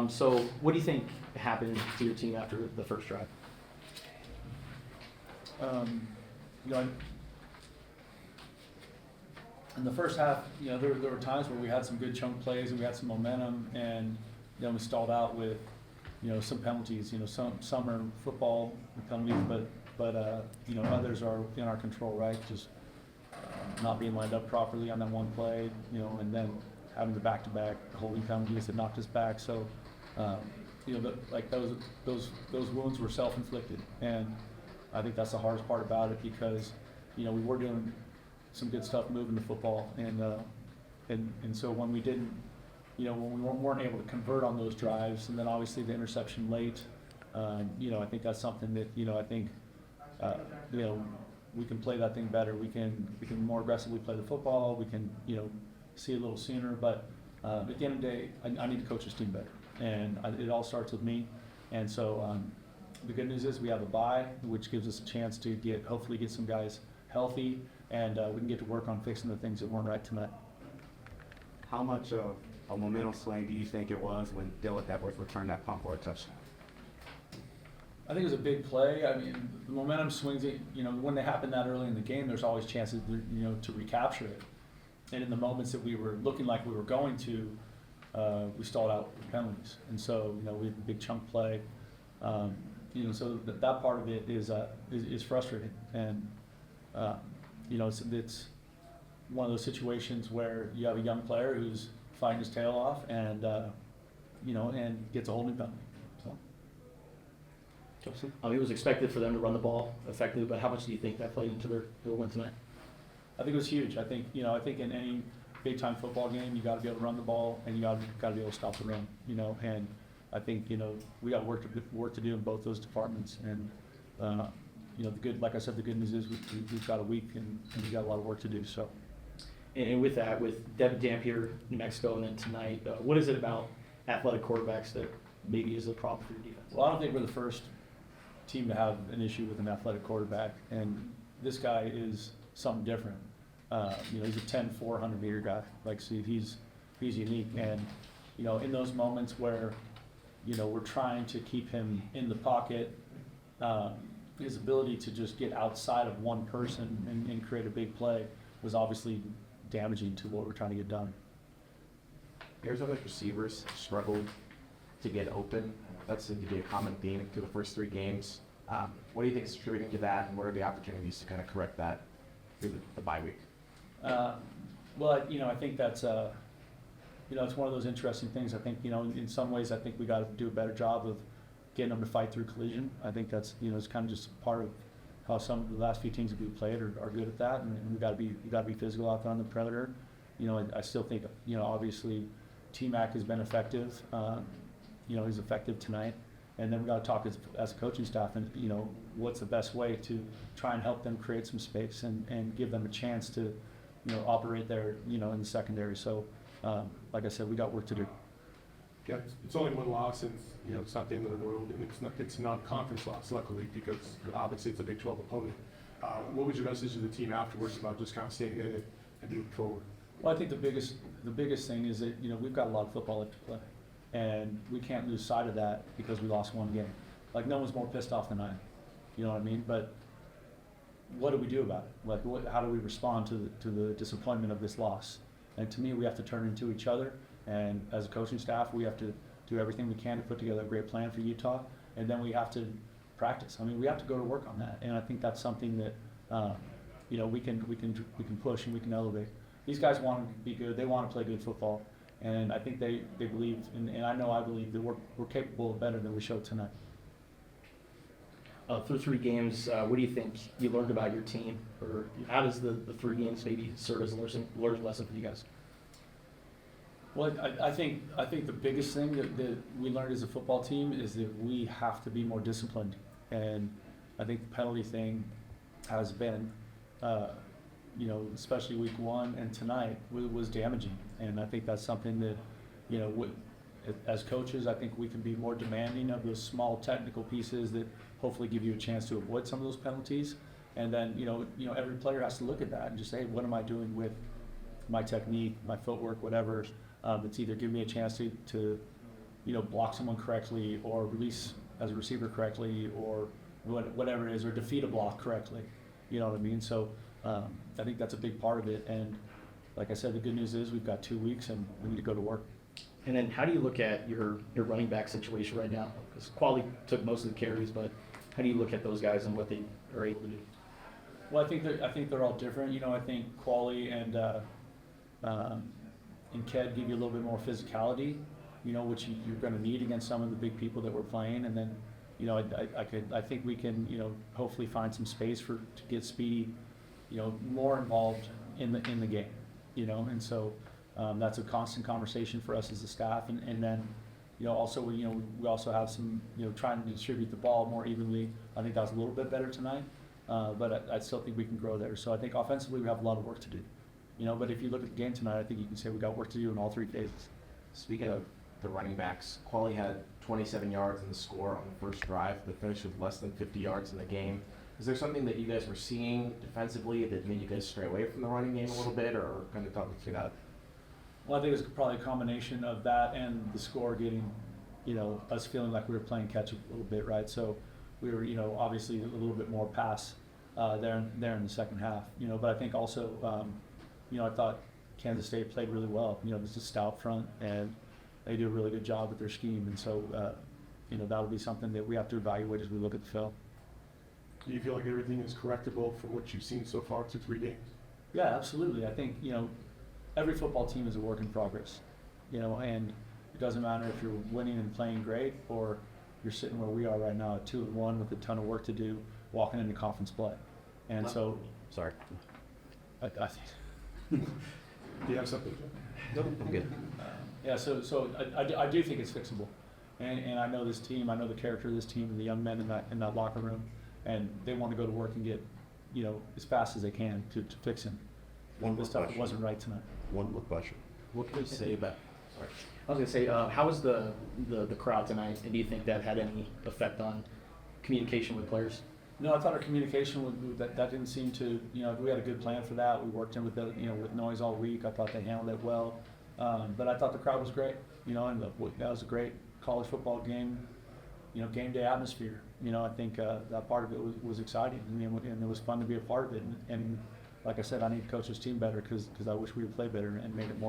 So what do you think happened to your team after the first drive? You know, in the first half, you know, there were times where we had some good chunk plays and we had some momentum, and you know, we stalled out with, you know, some penalties. You know, some are football penalties, but you know, others are in our control, right? Just not being lined up properly on that one play, you know, and then having the back-to-back holding penalties that knocked us back. So, you know, like those wounds were self-inflicted, and I think that's the hardest part about it, because, you know, we were doing some good stuff moving the football, and so when we didn't, you know, when we weren't able to convert on those drives, and then obviously the interception late, you know, I think that's something that, you know, I think, you know, we can play that thing better. We can more aggressively play the football. We can, you know, see a little sooner. But at the end of the day, I need to coach this team better, and it all starts with me. And so the good news is we have a bye, which gives us a chance to hopefully get some guys healthy, and we can get to work on fixing the things that weren't right tonight. How much of a momentum swing do you think it was when Dylan Edwards returned that punt for a touchdown? I think it was a big play. I mean, the momentum swings, you know, when they happen that early in the game, there's always chances, you know, to recapture it. And in the moments that we were looking like we were going to, we stalled out with penalties. And so, you know, we had a big chunk play. You know, so that part of it is frustrating. And, you know, it's one of those situations where you have a young player who's fighting his tail off, and, you know, and gets a holding penalty. So. It was expected for them to run the ball effectively, but how much do you think that played into their win tonight? I think it was huge. I think, you know, in any big time football game, you got to be able to run the ball, and you got to be able to stop the run. You know, and I think, you know, we got work to do in both those departments. And you know, like I said, the good news is we've got a week, and we got a lot of work to do. So. And with that, with Devin Dampier, New Mexico, and then tonight, what is it about athletic quarterbacks that maybe is a problem for your defense? Well, I don't think we're the first team to have an issue with an athletic quarterback, and this guy is something different. You know, he's a 10, 400-meter guy. Like, see, he's unique, and you know, in those moments where, you know, we're trying to keep him in the pocket, his ability to just get outside of one person and create a big play was obviously damaging to what we're trying to get done. Arizona receivers struggled to get open. That seemed to be a common theme through the first three games. What do you think is contributing to that, and what are the opportunities to kind of correct that through the bye week? Well, you know, I think that's, you know, it's one of those interesting things. I think, you know, in some ways, I think we got to do a better job of getting them to fight through collision. I think that's, you know, it's kind of just part of how some of the last few teams that we've played are good at that, and we got to be physical out there on the perimeter. You know, I still think, you know, obviously, T-Mac has been effective. You know, he's effective tonight, and then we got to talk as a coaching staff, and you know, what's the best way to try and help them create some space and give them a chance to, you know, operate there, you know, in the secondary. So, like I said, we got work to do. Yeah, it's only one loss, and you know, it's not the end of the world, and it's not a conference loss, luckily, because obviously it's a Big 12 opponent. What was your message to the team afterwards about just kind of staying in it and moving forward? Well, I think the biggest thing is that, you know, we've got a lot of football left to play, and we can't lose sight of that because we lost one game. Like, no one's more pissed off than I am. You know what I mean? But what do we do about it? Like, how do we respond to the disappointment of this loss? And to me, we have to turn into each other. And as a coaching staff, we have to do everything we can to put together a great plan for Utah. And then we have to practice. I mean, we have to go to work on that. And I think that's something that, you know, we can push and we can elevate. These guys want to be good. They want to play good football. And I think they believe, and I know I believe that we're capable of better than we showed tonight. Through three games, what do you think you learned about your team, or how does the three games maybe serve as a learning lesson for you guys? Well, I think the biggest thing that we learned as a football team is that we have to be more disciplined, and I think the penalty thing has been, you know, especially week one and tonight was damaging, and I think that's something that, you know, as coaches, I think we can be more demanding of those small technical pieces that hopefully give you a chance to avoid some of those penalties, and then you know every player has to look at that and just say, hey, what am I doing with my technique, my footwork, whatever. It's either giving me a chance to block someone correctly or release as a receiver correctly or whatever it is, or defeat a block correctly. You know what I mean? So I think that's a big part of it. And like I said, the good news is we've got 2 weeks and we need to go to work. And then how do you look at your running back situation right now? Because Quali took most of the carries, but how do you look at those guys and what they are able to do? Well, I think they're all different. I think Quali and Ked give you a little bit more physicality, which you're going to need against some of the big people that we're playing. And then, I think we can, hopefully find some space to get Speedy, more involved in the game, And so that's a constant conversation for us as a staff. And then, also we also have some, trying to distribute the ball more evenly. I think that was a little bit better tonight. But I still think we can grow there. So I think offensively we have a lot of work to do. But if you look at the game tonight, I think you can say we got work to do in all 3 phases. Speaking of the running backs, Quali had 27 yards in the score on the first drive. They finished with less than 50 yards in the game. Is there something that you guys were seeing defensively that made you guys stray away from the running game a little bit, or kind of talk me through that? Well, I think it was probably a combination of that and the score getting, us feeling like we were playing catch up a little bit, right? So we were, obviously a little bit more pass there in the second half, But I think also, I thought Kansas State played really well. There's a stout front, and they do a really good job with their scheme. And so, that'll be something that we have to evaluate as we look at the film. Do you feel like everything is correctable from what you've seen so far through 3 games? Yeah, absolutely. I think, every football team is a work in progress, and it doesn't matter if you're winning and playing great or you're sitting where we are right now at 2-1 with a ton of work to do, walking into conference play. And so, Sorry. I think. Do you have something? I'm good. Yeah, so I do think it's fixable, and I know this team, I know the character of this team and the young men in that locker room, and they want to go to work and get, as fast as they can to fix him. One The more stuff that question. wasn't right tonight. One more question. What can you say about? Sorry. I was going to say, how was the crowd tonight, and do you think that had any effect on communication with players? No, I thought our communication that didn't seem to, we had a good plan for that. We worked in with with noise all week. I thought they handled it well, but I thought the crowd was great, and that was a great college football game, game day atmosphere. I think that part of it was exciting, and it was fun to be a part of it. And like I said, I need to coach this team better because I wish we would play better and made it more